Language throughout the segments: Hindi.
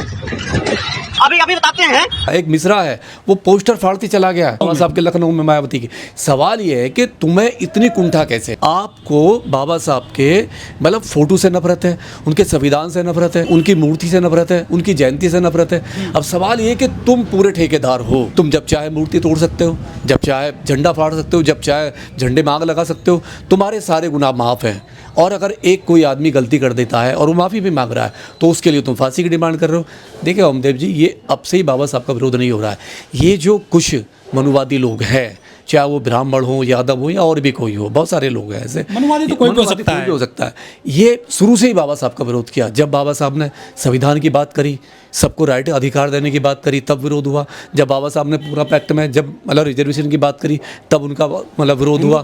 अभी अभी बताते हैं। एक मिश्रा है वो पोस्टर फाड़ती चला गया है बाबा साहब के लखनऊ में मायावती की। सवाल ये है कि तुम्हें इतनी कुंठा कैसे, आपको बाबा साहब के मतलब फोटो से नफरत है, उनके संविधान से नफरत है, उनकी मूर्ति से नफरत है, उनकी जयंती से नफरत है। अब सवाल ये है कि तुम पूरे ठेकेदार हो, तुम जब चाहे मूर्ति तोड़ सकते हो, जब चाहे झंडा फाड़ सकते हो, जब चाहे झंडे में आग लगा सकते हो, तुम्हारे सारे गुनाह माफ़ हैं। और अगर एक कोई आदमी गलती कर देता है और वो माफ़ी भी मांग रहा है तो उसके लिए तुम फांसी की डिमांड कर रहे हो। देखिए ओमदेव जी, ये अब से ही बाबा साहब का विरोध नहीं हो रहा है। ये जो कुछ मनुवादी लोग हैं, चाहे वो ब्राह्मण हो, यादव हो या और भी कोई हो, बहुत सारे लोग हैं ऐसे। मनुवादी तो कोई भी हो सकता है। ये शुरू से ही बाबा साहब का विरोध किया। जब बाबा साहब ने संविधान की बात करी, सबको राइट अधिकार देने की बात करी, तब विरोध हुआ। जब बाबा साहब ने पूरा पैक्ट में जब मतलब रिजर्वेशन की बात करी, तब उनका मतलब विरोध हुआ।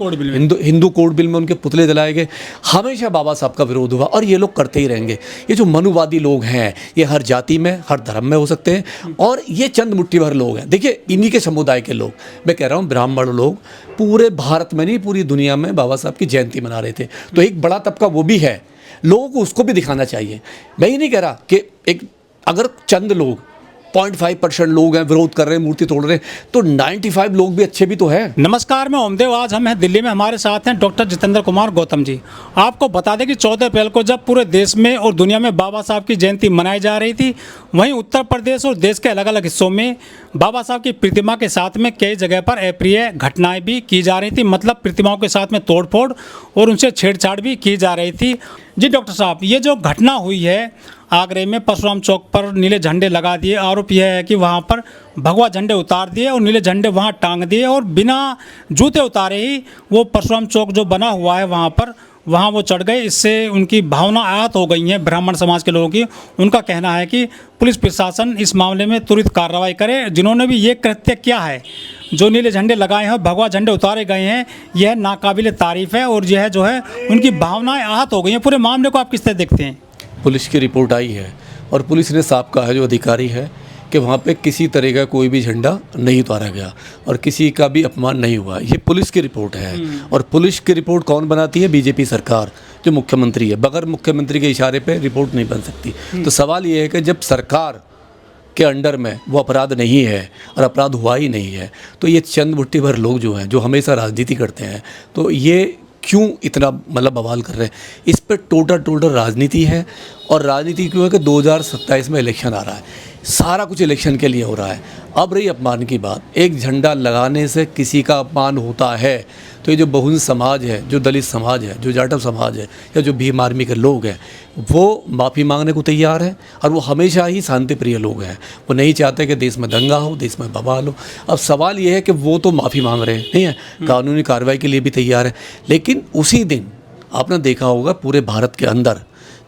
हिंदू कोड बिल में उनके पुतले जलाए गए। हमेशा बाबा साहब का विरोध हुआ और ये लोग करते ही रहेंगे। ये जो मनुवादी लोग हैं, ये हर जाति में, हर धर्म में हो सकते हैं और ये चंद मुट्ठी भर लोग हैं। देखिए इन्हीं के समुदाय के लोग, मैं कह रहा हूँ ब्राह्मण लोग पूरे भारत में नहीं पूरी दुनिया में बाबा साहब की जयंती मना रहे थे। तो एक बड़ा तबका वो भी है, लोगों को उसको भी दिखाना चाहिए। मैं ये नहीं कह रहा कि एक अगर चंद लोग 0.5% लोग हैं विरोध कर रहे हैं, मूर्ति तोड़ रहे हैं, तो 95 लोग भी अच्छे भी तो हैं। नमस्कार, मैं ओमदेव। आज हम हैं दिल्ली में, हमारे साथ हैं डॉक्टर जितेंद्र कुमार गौतम जी। आपको बता दें कि 14 अप्रैल को जब पूरे देश में और दुनिया में बाबा साहब की जयंती मनाई जा रही थी, वहीं उत्तर प्रदेश और देश के अलग अलग हिस्सों में बाबा साहब की प्रतिमा के साथ में कई जगह पर अप्रिय घटनाएं भी की जा रही थी। मतलब प्रतिमाओं के साथ में तोड़फोड़ और उनसे छेड़छाड़ भी की जा रही थी। जी डॉक्टर साहब, ये जो घटना हुई है आगरे में परशुराम चौक पर नीले झंडे लगा दिए, आरोप यह है कि वहाँ पर भगवा झंडे उतार दिए और नीले झंडे वहाँ टांग दिए और बिना जूते उतारे ही वो परशुराम चौक जो बना हुआ है वहाँ वो चढ़ गए। इससे उनकी भावना आहत हो गई हैं ब्राह्मण समाज के लोगों की। उनका कहना है कि पुलिस प्रशासन इस मामले में त्वरित कार्रवाई करे। जिन्होंने भी ये कृत्य किया है, जो नीले झंडे लगाए हैं, भगवा झंडे उतारे गए हैं, यह नाकाबिले तारीफ़ है और यह जो है उनकी भावनाएं आहत हो गई हैं। पूरे मामले को आप किस तरह देखते हैं? पुलिस की रिपोर्ट आई है और पुलिस ने साफ कहा है, जो अधिकारी है, कि वहाँ पे किसी तरह का कोई भी झंडा नहीं उतारा गया और किसी का भी अपमान नहीं हुआ। ये पुलिस की रिपोर्ट है। और पुलिस की रिपोर्ट कौन बनाती है? बीजेपी सरकार, जो मुख्यमंत्री है। बगैर मुख्यमंत्री के इशारे पे रिपोर्ट नहीं बन सकती। तो सवाल ये है कि जब सरकार के अंडर में वो अपराध नहीं है और अपराध हुआ ही नहीं है, तो ये चंद मुट्ठी भर लोग जो हैं, जो हमेशा राजनीति करते हैं, तो ये क्यों इतना मतलब बवाल कर रहे हैं? इस पर टोटल राजनीति है। और राजनीति क्यों है कि 2027 में इलेक्शन आ रहा है, सारा कुछ इलेक्शन के लिए हो रहा है। अब रही अपमान की बात, एक झंडा लगाने से किसी का अपमान होता है तो ये जो बहुजन समाज है, जो दलित समाज है, जो जाटव समाज है या जो भीम आर्मी के लोग हैं, वो माफ़ी मांगने को तैयार है। और वो हमेशा ही शांति प्रिय लोग हैं। वो नहीं चाहते कि देश में दंगा हो, देश में बवाल हो। अब सवाल ये है कि वो तो माफ़ी मांग रहे हैं, नहीं है, कानूनी कार्रवाई के लिए भी तैयार है। लेकिन उसी दिन आपने देखा होगा पूरे भारत के अंदर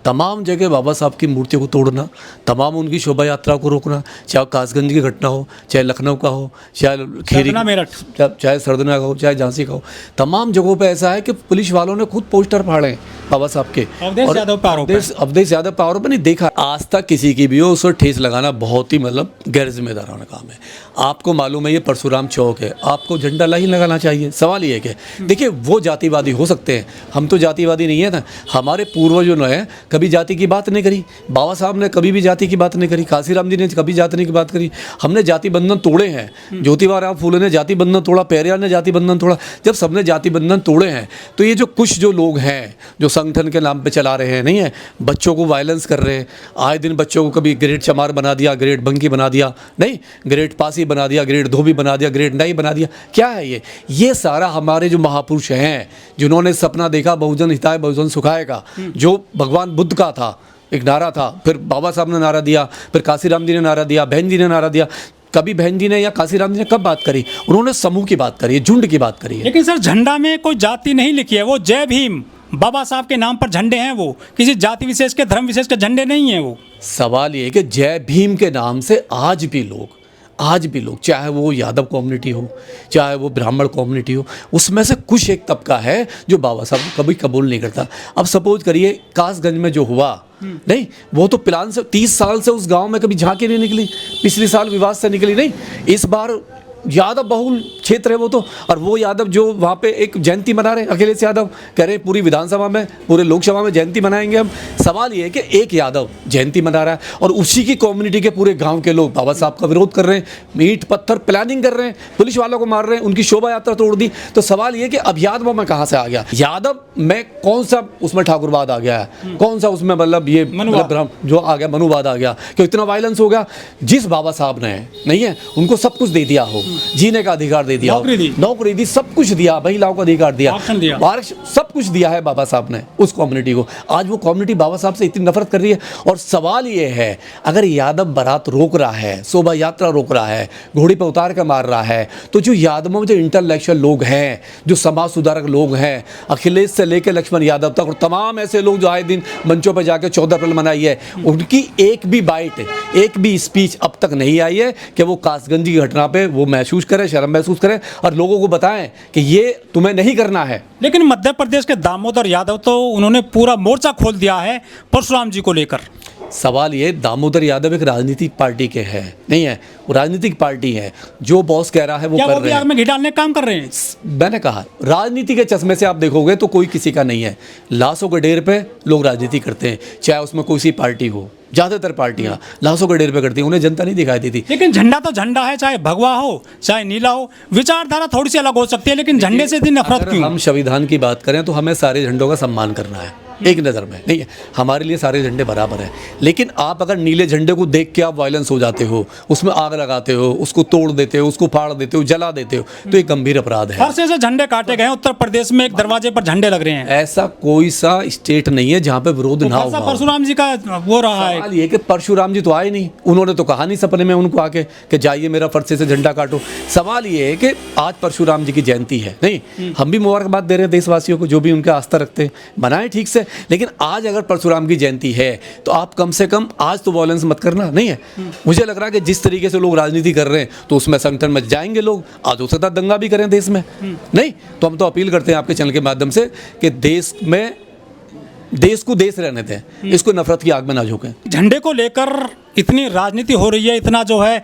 तमाम जगह बाबा साहब की मूर्तियों को तोड़ना, तमाम उनकी शोभा यात्रा को रोकना, चाहे कासगंज की घटना हो, चाहे लखनऊ का हो, चाहे खेरी मेरठ, चाहे सरदना का हो, चाहे झांसी का हो, तमाम जगहों पे ऐसा है कि पुलिस वालों ने खुद पोस्टर फाड़े बाबा साहब के। अवधेश यादव पे आरोप नहीं देखा आज तक किसी की भी हो, उस पर ठेस लगाना बहुत ही मतलब गैर जिम्मेदाराना काम है। आपको मालूम है ये परशुराम चौक है, आपको झंडा नहीं लगाना चाहिए। सवाल ये है कि देखिए वो जातिवादी हो सकते हैं, हम तो जातिवादी नहीं है ना। हमारे पूर्वजों ने कभी जाति की बात नहीं करी, बाबा साहब ने कभी भी जाति की बात नहीं करी, काशीराम जी ने कभी जाति की बात करी। हमने जाति बंधन तोड़े हैं, ज्योतिबा फूले ने जाति बंधन तोड़ा, पेरियार ने जाति बंधन तोड़ा। जब सबने जाति बंधन तोड़े हैं तो ये जो कुछ जो लोग हैं जो संगठन के नाम पे चला रहे हैं, नहीं है, बच्चों को वायलेंस कर रहे हैं, आए दिन बच्चों को कभी ग्रेड चमार बना दिया, ग्रेड बंकी बना दिया, नहीं ग्रेड पासी बना दिया, ग्रेड धोबी बना दिया, ग्रेड नाई बना दिया। क्या है ये सारा हमारे जो महापुरुष हैं जिन्होंने सपना देखा बहुजन हिताय बहुजन सुखाय का, जो भगवान बुद्ध का था, एक नारा था, फिर बाबा साहब ने नारा दिया, फिर काशीराम जी ने नारा दिया, बहन जी ने नारा दिया। कभी बहन जी ने या काशीराम जी ने कब बात करी? उन्होंने समूह की बात करी है, झुंड की बात करी है। लेकिन सर झंडा में कोई जाति नहीं लिखी है, वो जय भीम बाबा साहब के नाम पर झंडे हैं, वो किसी जाति विशेष के धर्म विशेष के झंडे नहीं हैं। वो सवाल ये है कि जय भीम के नाम से आज भी लोग चाहे वो यादव कम्युनिटी हो, चाहे वो ब्राह्मण कम्युनिटी हो, उसमें से कुछ एक तबका है जो बाबा साहब को कभी कबूल नहीं करता। अब सपोज करिए कासगंज में जो हुआ, नहीं, वो तो प्लान से 30 साल से उस गांव में कभी झांकी नहीं निकली, पिछले साल विवाद से निकली नहीं, इस बार यादव बहुल क्षेत्र है वो तो, और वो यादव जो वहाँ पे एक जयंती मना रहे, अखिलेश यादव कह रहे पूरी विधानसभा में, पूरे लोकसभा में जयंती मनाएंगे हम। सवाल ये है कि एक यादव जयंती मना रहा है और उसी की कम्युनिटी के पूरे गांव के लोग बाबा साहब का विरोध कर रहे हैं, ईंट पत्थर प्लानिंग कर रहे हैं, पुलिस वालों को मार रहे हैं, उनकी शोभा यात्रा तोड़ दी। तो सवाल ये कि अब यादव में कहाँ से आ गया? यादव में कौन सा उसमें ठाकुरवाद आ गया है, कौन सा उसमें मतलब ये जो आ गया मनुवाद आ गया, कि इतना वायलेंस हो गया? जिस बाबा साहब ने नहीं है उनको सब कुछ दे दिया हो, जीने का अधिकार दे दिया, नौकरी दी, सब कुछ दिया, महिलाओं को अधिकार दिया, सब कुछ दिया है बाबा साहब ने उस कम्युनिटी को। आज वो कम्युनिटी बाबा साहब से इतनी नफरत कर रही है। और सवाल ये है, अगर यादव बारात रोक रहा है, शोभा यात्रा रोक रहा है, घोड़ी पर उतार कर मार रहा है, तो जो यादवों में जो इंटेलेक्चुअल लोग हैं, जो समाज सुधारक लोग हैं, अखिलेश से लेकर लक्ष्मण यादव तक और तमाम ऐसे लोग जो आए दिन मंचों पर जाकर 14 अप्रैल मनाई है, उनकी एक भी बाइट, एक भी स्पीच अब तक नहीं आई है कि वो कासगंज की घटना पे वो महसूस करें, शर्म महसूस करें और लोगों को बताएं कि ये तुम्हें नहीं करना है। लेकिन मध्य प्रदेश के दामोदर यादव तो उन्होंने पूरा मोर्चा खोल दिया है परशुराम जी को लेकर। सवाल ये, दामोदर यादव एक राजनीतिक पार्टी के हैं, नहीं है, वो राजनीतिक पार्टी है, जो बॉस कह रहा है वो कर रहे हैं। आग में घी डालने का काम कर रहे हैं। मैंने कहा राजनीति के चश्मे से आप देखोगे तो कोई किसी का नहीं है। लाशों के ढेर पे लोग राजनीति करते हैं, चाहे उसमें कोई सी पार्टी हो। ज़्यादातर पार्टियां लाशों के ढेर पे करती हैं, उन्हें जनता नहीं दिखाई देती। लेकिन झंडा तो झंडा है, चाहे भगवा हो चाहे नीला हो, विचारधारा थोड़ी सी अलग हो सकती है, लेकिन झंडे से इतनी नफरत क्यों? हम संविधान की बात करें तो हमें सारे झंडों का सम्मान करना है, एक नज़र में नहीं है, हमारे लिए सारे झंडे बराबर हैं। लेकिन आप अगर नीले झंडे को देख के आप वायलेंस हो जाते हो, उसमें आग लगाते हो, उसको तोड़ देते हो, उसको फाड़ देते हो, जला देते हो, तो ये गंभीर अपराध है। फरसे से झंडे काटे गए, उत्तर प्रदेश में एक दरवाजे पर झंडे लग रहे हैं। ऐसा कोई सा स्टेट नहीं है जहाँ पे विरोध ना हो। परशुराम जी का वो रहा है। सवाल ये कि परशुराम जी तो आए नहीं, उन्होंने तो कहा नहीं सपने में उनको आके कि जाइए मेरा फरसे से झंडा काटो। सवाल ये है कि आज परशुराम जी की जयंती है, नहीं हम भी मुबारकबाद दे रहे हैं देशवासियों को, जो भी उनका आस्था रखते हैं, मनाएं ठीक से। लेकिन आज अगर परशुराम की जयंती है तो आप कम से कम आज तो वॉयलेंस मत करना, नहीं है। मुझे लग रहा है कि जिस तरीके से लोग राजनीति कर रहे हैं तो उसमें संगठन मच जाएंगे लोग, आज हो सकता है दंगा भी करें देश में, नहीं तो हम तो अपील करते हैं आपके चैनल के माध्यम से कि देश में देश को देश रहने दें, इसको नफरत की आग में ना झोंकें। झंडे को लेकर इतनी राजनीति हो रही है, इतना जो है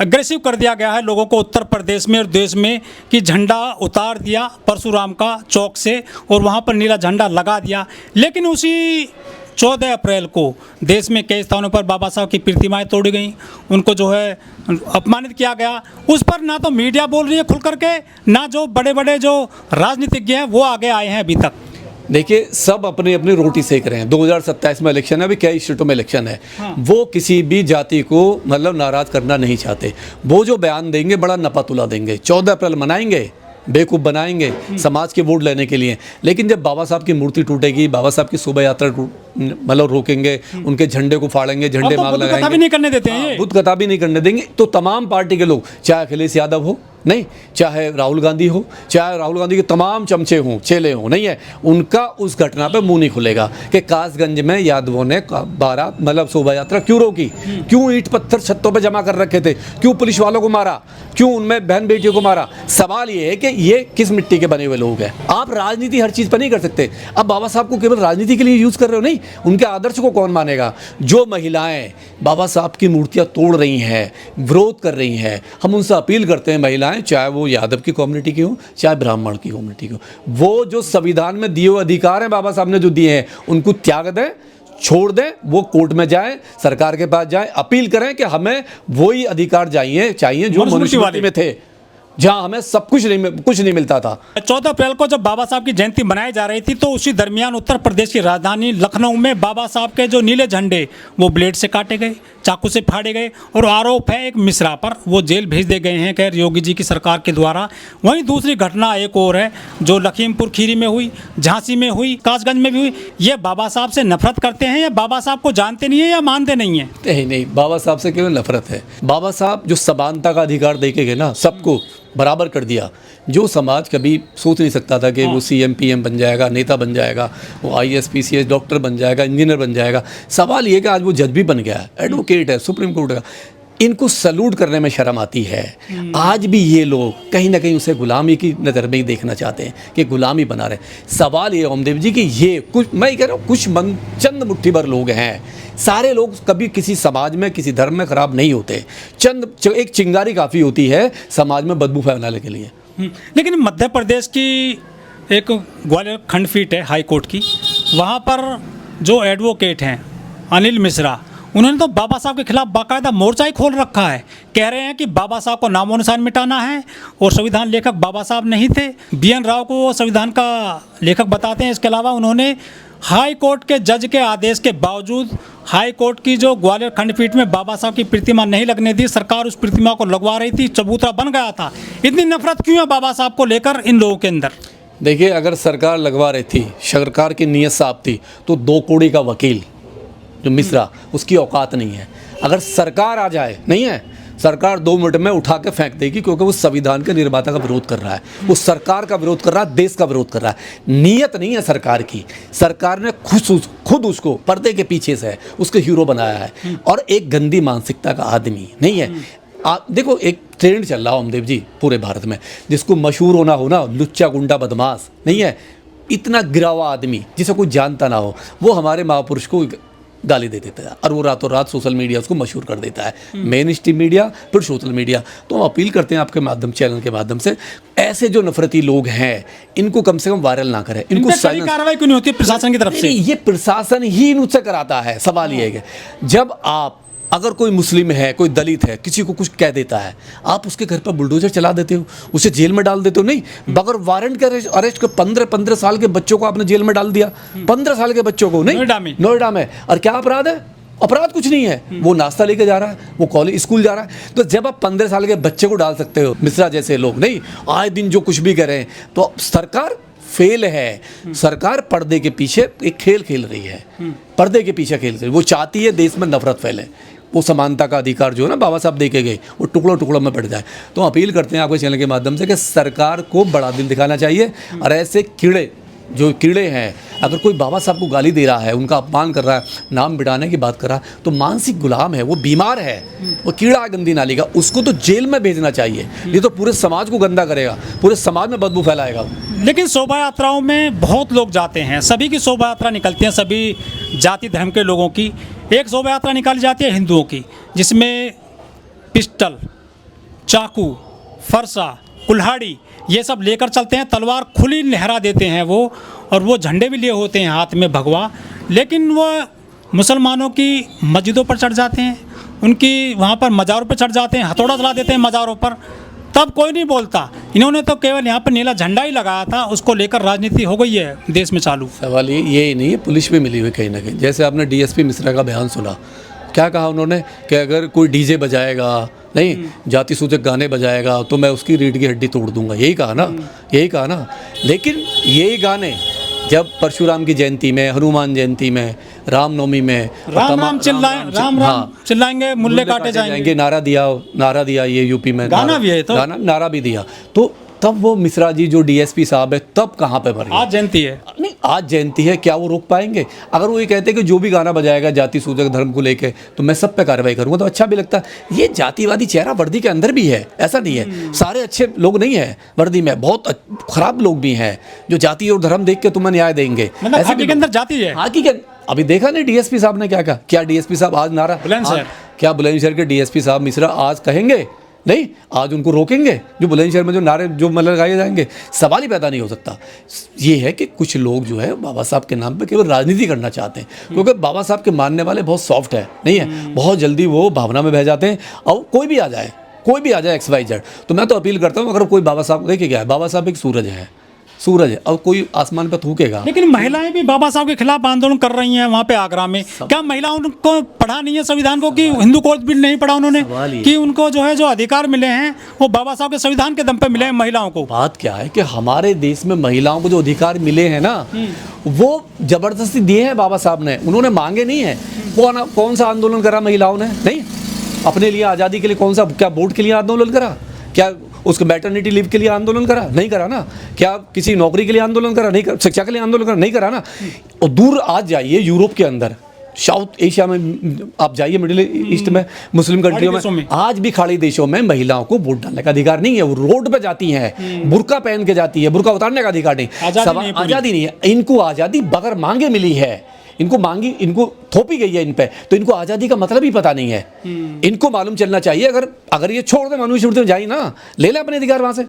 अग्रेसिव कर दिया गया है लोगों को उत्तर प्रदेश में और देश में, कि झंडा उतार दिया परशुराम का चौक से और वहाँ पर नीला झंडा लगा दिया। लेकिन उसी 14 अप्रैल को देश में कई स्थानों पर बाबा साहब की प्रतिमाएं तोड़ी गई, उनको जो है अपमानित किया गया। उस पर ना तो मीडिया बोल रही है खुल करके, ना जो बड़े बड़े जो राजनीतिज्ञ हैं वो आगे आए हैं अभी तक। देखिए सब अपनी अपनी रोटी सेक रहे हैं। 2027 में इलेक्शन है, अभी कई स्टेटों में इलेक्शन है। वो किसी भी जाति को मतलब नाराज करना नहीं चाहते। वो जो बयान देंगे बड़ा नपा तुला देंगे, 14 अप्रैल मनाएंगे, बेवकूफ़ बनाएंगे समाज के वोट लेने के लिए। लेकिन जब बाबा साहब की मूर्ति टूटेगी, बाबा साहब की शोभा यात्रा मतलब रोकेंगे, उनके झंडे को फाड़ेंगे, झंडे मांग लगाएंगे, बुद्ध कथा भी नहीं करने देते हैं, बुद्ध कथा भी नहीं करने देंगे, तो तमाम पार्टी के लोग, चाहे अखिलेश यादव हो, नहीं चाहे राहुल गांधी हो, चाहे राहुल गांधी के तमाम चमचे हों, चेले हों, नहीं है, उनका उस घटना पे मुंह नहीं खुलेगा कि कासगंज में यादवों ने 12 मतलब शोभा यात्रा क्यों रोकी, क्यों ईंट पत्थर छतों पे जमा कर रखे थे, क्यों पुलिस वालों को मारा, क्यों उनमें बहन बेटियों को मारा। सवाल ये है कि ये किस मिट्टी के बने हुए लोग हैं। आप राजनीति हर चीज़ पर नहीं कर सकते। अब बाबा साहब को केवल राजनीति के लिए यूज़ कर रहे हो, नहीं, उनके आदर्श को कौन मानेगा। जो महिलाएं बाबा साहब की मूर्तियाँ तोड़ रही हैं, विरोध कर रही हैं, हम उनसे अपील करते हैं, महिलाएं चाहे वो यादव की कम्युनिटी की हो चाहे ब्राह्मण की कम्युनिटी की हो, वो जो संविधान में दिए हुए अधिकार हैं बाबा साहब ने जो दिए हैं उनको त्याग दें, छोड़ दें, वो कोर्ट में जाएं, सरकार के पास जाएं, अपील करें कि हमें वही अधिकार चाहिए जो मनुस्मृति में थे, जहां हमें सब कुछ नहीं मिलता था। 14 अप्रैल को जब बाबा साहब की जयंती मनाई जा रही थी तो उसी दरमियान उत्तर प्रदेश की राजधानी लखनऊ में बाबा साहब के जो नीले झंडे वो ब्लेड से काटे गए, चाकू से फाड़े गए और आरोप है एक मिश्रा पर, वो जेल भेज दिए गए हैं खैर योगी जी की सरकार के द्वारा। वहीं दूसरी घटना एक और है जो लखीमपुर खीरी में हुई, झांसी में हुई, कासगंज में भी हुई। ये बाबा साहब से नफरत करते हैं या बाबा साहब को जानते नहीं है या मानते नहीं है? नहीं, बाबा साहब से केवल नफरत है। बाबा साहब जो समानता का अधिकार दे के गए ना, सबको बराबर कर दिया। जो समाज कभी सोच नहीं सकता था कि वो CM PM बन जाएगा, नेता बन जाएगा, वो IAS PCS डॉक्टर बन जाएगा, इंजीनियर बन जाएगा। सवाल ये कि आज वो जज भी बन गया है, एडवोकेट है, सुप्रीम कोर्ट का। इनको सल्यूट करने में शर्म आती है। आज भी ये लोग कहीं ना कहीं उसे गुलामी की नज़र में ही देखना चाहते हैं कि गुलामी बना रहे। सवाल ये ओमदेव जी कि ये कुछ, मैं कह रहा हूँ, कुछ चंद मुट्ठी भर लोग हैं सारे लोग कभी किसी समाज में किसी धर्म में खराब नहीं होते, एक चिंगारी काफ़ी होती है समाज में बदबू फैलाने के लिए। लेकिन मध्य प्रदेश की एक ग्वालियर खंडपीठ है हाई कोर्ट की, वहाँ पर जो एडवोकेट हैं अनिल मिश्रा, उन्होंने तो बाबा साहब के खिलाफ बाकायदा मोर्चा ही खोल रखा है। कह रहे हैं कि बाबा साहब को नामो निशान मिटाना है और संविधान लेखक बाबा साहब नहीं थे। BN राव को वो संविधान का लेखक बताते हैं। इसके अलावा उन्होंने हाई कोर्ट के जज के आदेश के बावजूद हाई कोर्ट की जो ग्वालियर खंडपीठ में बाबा साहब की प्रतिमा नहीं लगने दी, सरकार उस प्रतिमा को लगवा रही थी, चबूतरा बन गया था। इतनी नफरत क्यों है बाबा साहब को लेकर इन लोगों के अंदर? देखिए, अगर सरकार लगवा रही थी, सरकार की नीयत साफ थी, तो 2 कौड़ी का वकील जो मिश्रा, उसकी औकात नहीं है। अगर सरकार आ जाए, नहीं है, सरकार 2 मिनट में उठा के फेंक देगी, क्योंकि वो संविधान के निर्माता का विरोध कर रहा है, वो सरकार का विरोध कर रहा है, देश का विरोध कर रहा है। नीयत नहीं है सरकार की, सरकार ने खुद उसको पर्दे के पीछे से उसको हीरो बनाया है, और एक गंदी मानसिकता का आदमी नहीं है। देखो, एक ट्रेंड चल रहा है ओमदेव जी पूरे भारत में, जिसको मशहूर होना हो ना, लुच्चा गुंडा बदमाश नहीं है, इतना गिरा हुआ आदमी जिसे कोई जानता ना हो, वो हमारे महापुरुष को गाली दे देता है, और वो रातों रात सोशल मीडिया उसको मशहूर कर देता है, मेन स्ट्रीम मीडिया फिर सोशल मीडिया। तो हम अपील करते हैं आपके माध्यम, चैनल के माध्यम से, ऐसे जो नफरती लोग हैं इनको कम से कम वायरल ना करें, इनको कार्रवाई क्यों नहीं होती प्रशासन की तरफ से? ये प्रशासन ही इनसे कराता है। सवाल ये है कि जब आप, अगर कोई मुस्लिम है, कोई दलित है, किसी को कुछ कह देता है, आप उसके घर पर बुलडोजर चला देते हो, उसे जेल में डाल देते हो। नहीं, बगैर वारंट के अरेस्ट के 15 साल के बच्चों को आपने जेल में डाल दिया, 15 साल के बच्चों को, नहीं, नोएडा में। और क्या अपराध है? अपराध कुछ नहीं है, वो नाश्ता लेके जा रहा है, वो कॉलेज स्कूल जा रहा है। तो जब आप 15 साल के बच्चे को डाल सकते हो, मिश्रा जैसे लोग नहीं आए दिन जो कुछ भी करें, तो सरकार फेल है। सरकार पर्दे के पीछे एक खेल खेल रही है, पर्दे के पीछे खेल रही है। वो चाहती है देश में नफरत फैले, वो समानता का अधिकार जो है ना बाबा साहब दे के गए, वो टुकड़ों टुकड़ों में बढ़ जाए। तो अपील करते हैं आपके चैनल के माध्यम से कि सरकार को बड़ा दिल दिखाना चाहिए, और ऐसे कीड़े हैं, अगर कोई बाबा साहब को गाली दे रहा है, उनका अपमान कर रहा है, नाम बिठाने की बात कर रहा है, तो मानसिक गुलाम है, वो बीमार है, वो कीड़ा है गंदी नाली का, उसको तो जेल में भेजना चाहिए। ये तो पूरे समाज को गंदा करेगा, पूरे समाज में बदबू फैलाएगा। लेकिन शोभा यात्राओं में बहुत लोग जाते हैं, सभी की शोभा यात्रा निकलती है, सभी जाति धर्म के लोगों की। एक शोभा यात्रा निकाली जाती है हिंदुओं की, जिसमें पिस्टल, चाकू, फरसा, कुल्हाड़ी ये सब लेकर चलते हैं, तलवार खुली लहरा देते हैं वो, और वो झंडे भी लिए होते हैं हाथ में, भगवा। लेकिन वो मुसलमानों की मस्जिदों पर चढ़ जाते हैं, उनकी वहाँ पर मज़ारों पर चढ़ जाते हैं, हथौड़ा चला देते हैं मज़ारों पर, तब कोई नहीं बोलता। इन्होंने तो केवल यहाँ पर नीला झंडा ही लगाया था, उसको लेकर राजनीति हो गई है देश में चालू। सवाल ये ही नहीं है, पुलिस भी मिली हुई कहीं ना कहीं। जैसे आपने DSP मिश्रा का बयान सुना, क्या कहा उन्होंने कि अगर कोई DJ बजाएगा, नहीं जाति सूचक गाने बजाएगा, तो मैं उसकी रीढ़ की हड्डी तोड़ दूंगा, यही कहा ना। लेकिन यही गाने जब परशुराम की जयंती में, हनुमान जयंती में, रामनवमी में राम चिल्लाएंगे, मुल्ले काटे जाएंगे, नारा दिया ये यूपी में, गाना भी है, तो नारा भी दिया, तो तब वो मिश्रा जी जो DSP साहब है, तब कहाँ पे मर गए? आज जयंती है, नहीं आज जयंती है, क्या वो रोक पाएंगे? अगर वो ये कहते हैं कि जो भी गाना बजाएगा जाति सूचक धर्म को लेके, तो मैं सब पे कार्रवाई करूंगा, तो अच्छा भी लगता है। ये जातिवादी चेहरा वर्दी के अंदर भी है, ऐसा नहीं है सारे अच्छे लोग नहीं है वर्दी में, बहुत खराब लोग भी हैं जो जाति और धर्म देख के तुम्हें न्याय देंगे। ऐसे के अंदर जाति है, हाँ की अभी देखा नहीं DSP साहब ने क्या कहा? क्या DSP साहब आज नारा, क्या बुलंदशहर के DSP साहब मिश्रा आज कहेंगे नहीं, आज उनको रोकेंगे जो बुलंदशहर में जो नारे जो लगाए जाएंगे? सवाल ही पैदा नहीं हो सकता। ये है कि कुछ लोग जो है बाबा साहब के नाम पे केवल राजनीति करना चाहते हैं, क्योंकि बाबा साहब के मानने वाले बहुत सॉफ्ट है, नहीं है, बहुत जल्दी वो भावना में बह जाते हैं, और कोई भी आ जाए XYZ। तो मैं तो अपील करता हूँ, अगर कोई बाबा साहब, देखिए क्या है, बाबा साहब एक सूरज है, और कोई आसमान पर थूकेगा। लेकिन महिलाएं भी बाबा साहब के खिलाफ आंदोलन कर रही हैं वहाँ पे आगरा में। क्या महिलाओं को पढ़ा नहीं है संविधान को, कि हिंदू कोड बिल नहीं पढ़ा उन्होंने, कि उनको जो है जो अधिकार मिले हैं वो बाबा साहब के संविधान के दम पे मिले हैं महिलाओं को? बात क्या है कि हमारे देश में महिलाओं को जो अधिकार मिले हैं ना, वो जबरदस्ती दिए हैं बाबा साहब ने, उन्होंने मांगे नहीं है। कौन सा आंदोलन करा महिलाओं ने? नहीं, अपने लिए आज़ादी के लिए कौन सा, क्या वोट के लिए आंदोलन करा? क्या उसको मैटरनिटी लीव के लिए आंदोलन करा? नहीं करा ना। क्या किसी नौकरी के लिए आंदोलन करा? नहीं करा। शिक्षा के लिए आंदोलन करा? नहीं करा ना। और दूर आज जाइए यूरोप के अंदर, साउथ एशिया में आप जाइए, मिडिल ईस्ट में, मुस्लिम कंट्रियों में आज भी खाड़ी देशों में महिलाओं को वोट डालने का अधिकार नहीं है। वो रोड पे जाती हैं, बुर्का पहन के जाती है, बुर्का उतारने का अधिकार नहीं, आज़ादी नहीं है। इनको आज़ादी बगैर मांगे मिली है। इनको मांगी, इनको थोपी गई है इन पे, तो इनको आज़ादी का मतलब ही पता नहीं है। इनको मालूम चलना चाहिए, अगर ये छोड़ दे, मनुष्य जाए ना, ले ले अपने अधिकार वहाँ से।